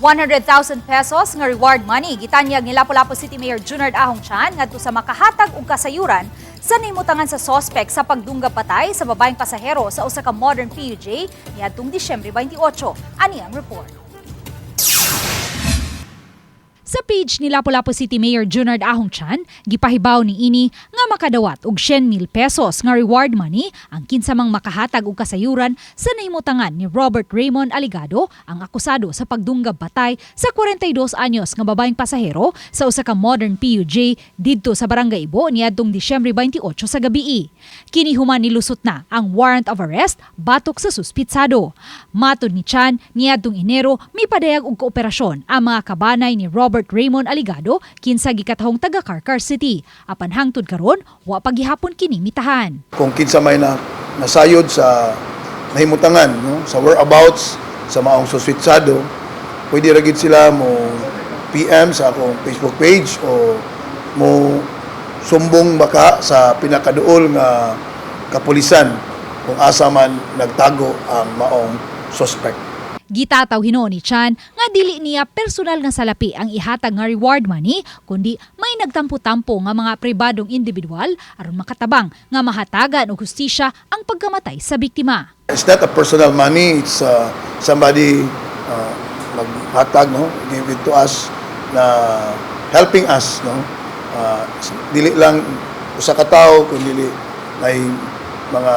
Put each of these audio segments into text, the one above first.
100,000 pesos nga reward money gitanyag ni Lapu-Lapu City Mayor Junard Ahong ngadto sa makahatag ug kasayuran sa nahimutangan sa Suspek sa pagdunggab-patay sa babayeng pasahero sa usa ka modern PUJ niadtong Disyembre 28. Ani ang report. Sa page ni Lapu-Lapu City Mayor Junard Ahong gipahibaw ni ini nga makadawat og 100,000 pesos nga reward money ang kinsamang makahatag og kasayuran sa nahimutangan ni Robert Raymond Aligado, ang akusado sa pagdunggab-patay sa 42 anyos nga babayeng pasahero sa usa ka modern PUJ didto sa Barangay Ibo niadtong Disyembre 28 sa gabii. Kini human nilusot na ang warrant of arrest batok sa suspitsado. Matud ni Chan, niadtong Enero mipadayag og kooperasyon ang mga kabanay ni Robert Raymond Aligado kinsa gikatahong taga Carcar City. Apan hangtod karon wa pagihapon kini mitahan. Kung kinsa may nasayod sa nahimutangan, no, sa whereabouts sa maong suspitsado, pwede ra gid sila mo PM sa akong Facebook page o mo sumbong baka sa pinakaduol nga kapulisan kung asa man nagtago ang maong suspect. Gitataw hinuon ni Chan nga dili niya personal nga salapi ang ihatag nga reward money kundi may nagtampo-tampo nga mga pribadong individual aron makatabang nga mahatagan og hustisya ang pagkamatay sa biktima. It's not a personal money, it's somebody maghatag, no, give it to us na helping us, no. Dili lang usa ka tawo kundi dili may mga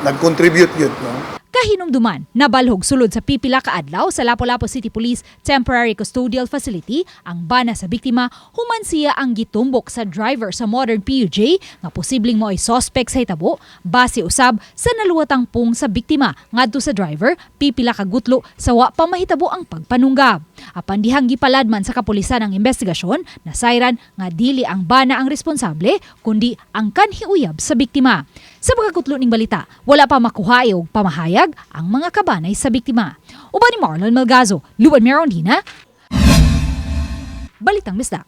nag-contribute yun, no. Kahinumduman, nabalhog sulod sa pipila ka adlaw sa Lapu-Lapu City Police Temporary Custodial Facility ang bana sa biktima human siya ang gitumbok sa driver sa modern PUJ nga posibleng mo ay suspect sa hitabo base usab sa naluwatang pung sa biktima ngadto sa driver pipila ka gutlo sa wa pa mahitabo ang pagpanunggab. Apan dihang gipaladman sa kapulisan ang investigasyon na sayran nga dili ang bana ang responsable kundi ang kanhiuyab sa biktima. Sa pagkakutlo ning balita, wala pa makuha og pamahayag ang mga kabanay sa biktima. Uban ni Marlon Malgazo, Luan Merondina, Balitang Bisdak.